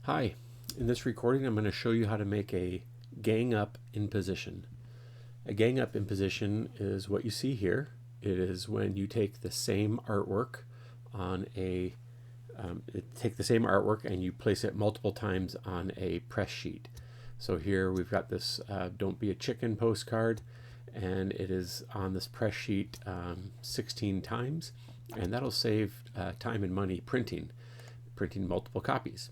Hi, in this recording I'm going to show you how to make a gang up imposition. A gang up imposition is what you see here. It is when you take the same artwork on and you place it multiple times on a press sheet. So here we've got this Don't Be a Chicken postcard, and it is on this press sheet 16 times, and that'll save time and money printing multiple copies.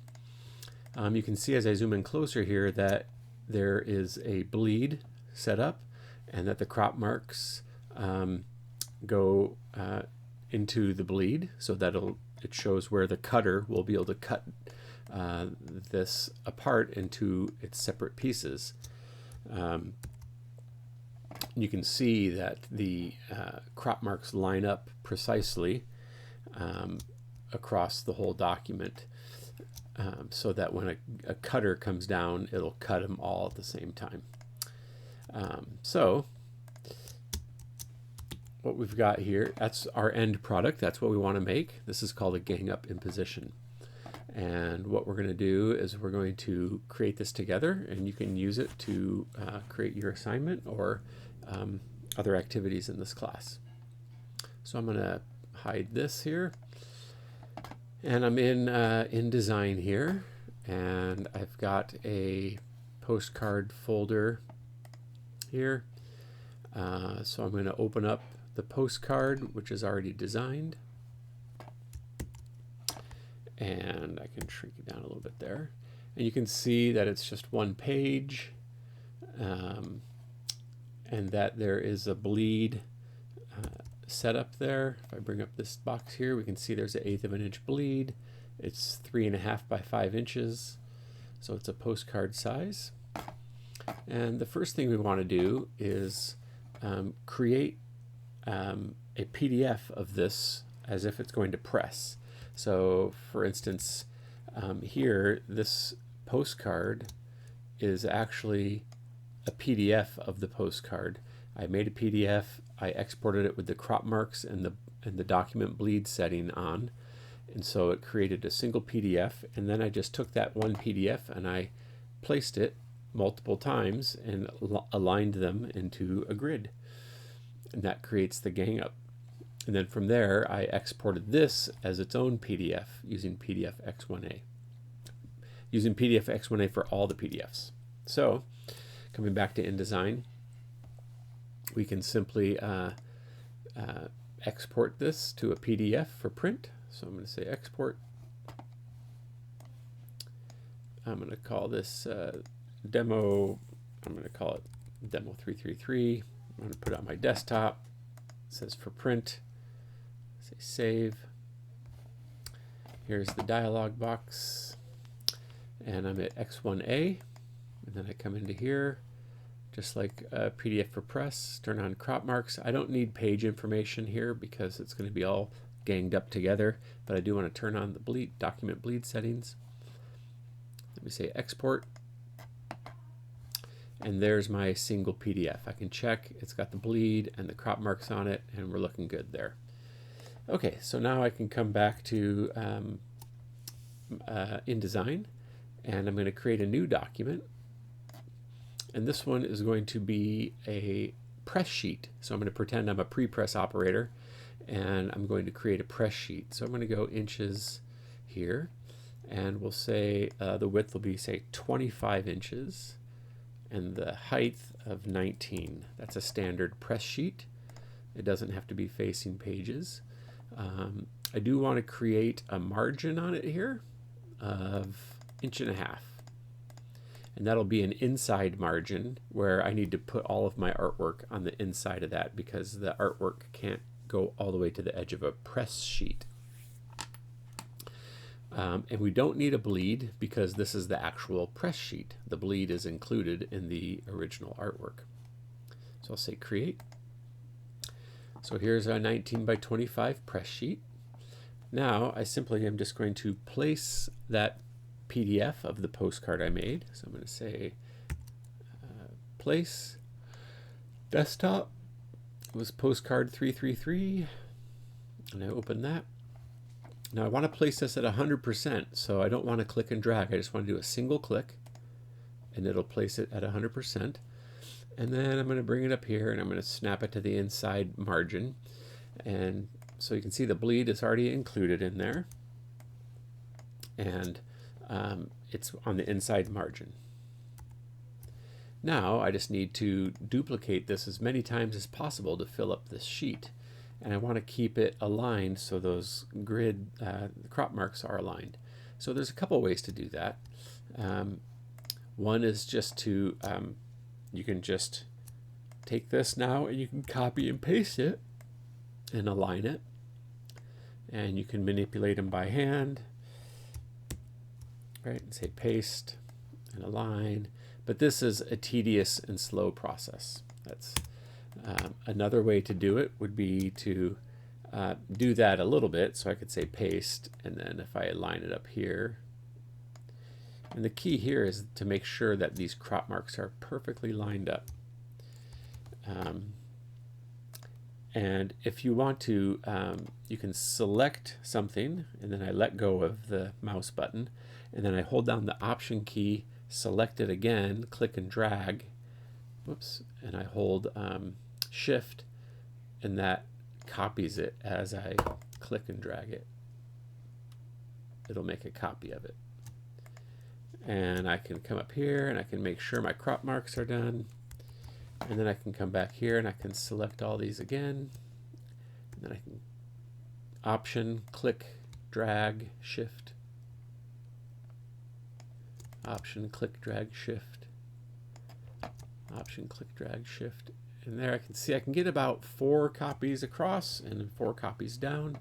You can see as I zoom in closer here that there is a bleed set up and that the crop marks go into the bleed, so that it shows where the cutter will be able to cut this apart into its separate pieces. You can see that the crop marks line up precisely across the whole document. So that when a cutter comes down, it'll cut them all at the same time. So what we've got here, that's our end product. That's what we want to make. This is called a gang up imposition. And what we're going to do is we're going to create this together, and you can use it to create your assignment or other activities in this class. So I'm going to hide this here. And I'm in InDesign here, and I've got a postcard folder here. So I'm going to open up the postcard, which is already designed. And I can shrink it down a little bit there. And you can see that it's just one page, and that there is a bleed set up there. If I bring up this box here, we can see there's an 1/8 of an inch bleed. It's 3.5 by 5 inches, so it's a postcard size. And the first thing we want to do is create a PDF of this as if it's going to press. So for instance, here this postcard is actually a PDF of the postcard. I made a PDF, I exported it with the crop marks and the document bleed setting on, and so it created a single PDF, and then I just took that one PDF and I placed it multiple times and aligned them into a grid, and that creates the gang up. And then from there I exported this as its own PDF using PDF X1A, using PDF X1A for all the PDFs. So coming back to InDesign, we can simply export this to a PDF for print. So I'm going to say export. I'm going to call this demo. I'm going to call it demo 333. I'm going to put it on my desktop. It says for print. Say save. Here's the dialog box, and I'm at X1A, and then I come into here. Just like a PDF for press, turn on crop marks. I don't need page information here because it's going to be all ganged up together, but I do want to turn on the document bleed settings. Let me say export, and there's my single PDF. I can check it's got the bleed and the crop marks on it, and we're looking good there. Okay, so now I can come back to InDesign, and I'm going to create a new document. And this one is going to be a press sheet. So I'm going to pretend I'm a pre-press operator, and I'm going to create a press sheet. So I'm going to go inches here, and we'll say the width will be, say, 25 inches, and the height of 19. That's a standard press sheet. It doesn't have to be facing pages. I do want to create a margin on it here of 1.5 inches. And that'll be an inside margin where I need to put all of my artwork on the inside of that because the artwork can't go all the way to the edge of a press sheet. And we don't need a bleed because this is the actual press sheet. The bleed is included in the original artwork. So I'll say create. So here's our 19 by 25 press sheet. Now I simply am just going to place that PDF of the postcard I made. So I'm going to say place desktop. It was postcard 333, and I open that. Now I want to place this at 100%, so I don't want to click and drag. I just want to do a single click, and it'll place it at 100%. And then I'm going to bring it up here, and I'm going to snap it to the inside margin. And so you can see the bleed is already included in there, and it's on the inside margin. Now I just need to duplicate this as many times as possible to fill up this sheet. And I want to keep it aligned so those grid crop marks are aligned. So there's a couple ways to do that. One is just to, you can just take this now and you can copy and paste it and align it. And you can manipulate them by hand, right? And say paste and align. But this is a tedious and slow process. That's another way to do it would be to do that a little bit. So I could say paste, and then if I line it up here, and the key here is to make sure that these crop marks are perfectly lined up. And if you want to, you can select something, and then I let go of the mouse button, and then I hold down the Option key, select it again, click and drag, whoops, and I hold Shift, and that copies it as I click and drag it. It'll make a copy of it. And I can come up here and I can make sure my crop marks are done. And then I can come back here and I can select all these again. And then I can Option, click, drag, Shift. Option, click, drag, Shift. Option, click, drag, Shift. And there I can see I can get about 4 copies across and 4 copies down.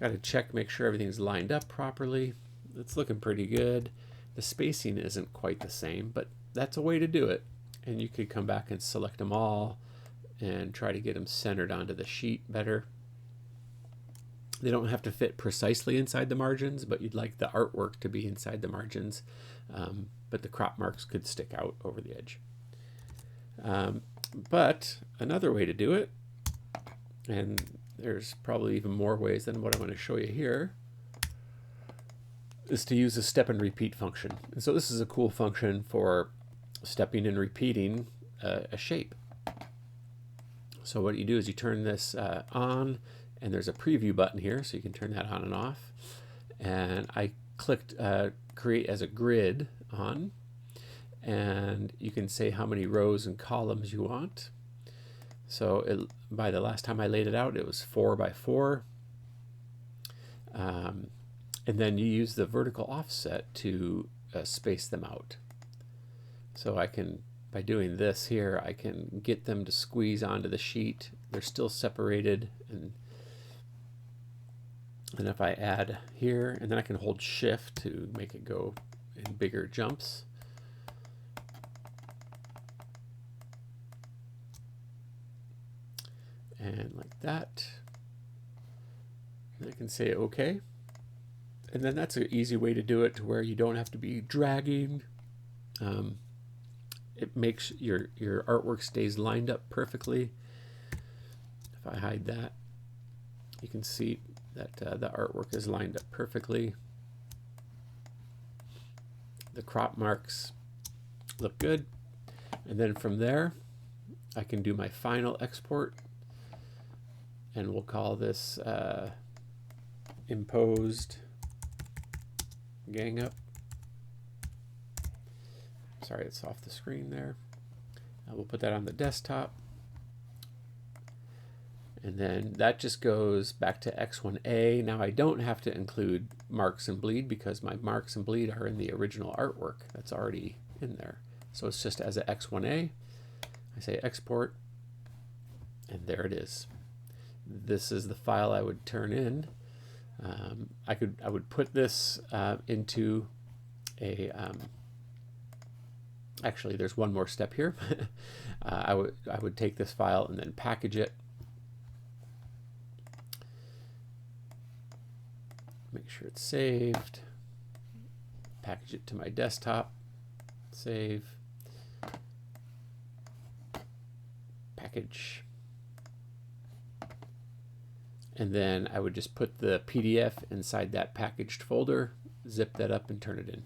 Got to check, make sure everything's lined up properly. It's looking pretty good. The spacing isn't quite the same, but that's a way to do it. And you could come back and select them all and try to get them centered onto the sheet better. They don't have to fit precisely inside the margins, but you'd like the artwork to be inside the margins. But the crop marks could stick out over the edge. But another way to do it, and there's probably even more ways than what I'm going to show you here, is to use a step and repeat function. And so this is a cool function for stepping and repeating a shape. So what you do is you turn this on, and there's a preview button here, so you can turn that on and off. And I clicked create as a grid on, and you can say how many rows and columns you want. So by the last time I laid it out, it was 4 by 4. And then you use the vertical offset to space them out. So I can, by doing this here, I can get them to squeeze onto the sheet. They're still separated, and if I add here, and then I can hold Shift to make it go in bigger jumps. And like that. And I can say OK. And then that's an easy way to do it, to where you don't have to be dragging. It makes your artwork stays lined up perfectly. If I hide that, you can see that the artwork is lined up perfectly. The crop marks look good. And then from there, I can do my final export. And we'll call this imposed gangup. Sorry, it's off the screen there. We'll put that on the desktop. And then that just goes back to X1A. Now I don't have to include marks and bleed because my marks and bleed are in the original artwork. That's already in there. So it's just as a X1A. I say export, and there it is. This is the file I would turn in. I would put this into a actually, there's one more step here. I would take this file and then package it. Make sure it's saved. Package it to my desktop. Save. Package. And then I would just put the PDF inside that packaged folder, zip that up, and turn it in.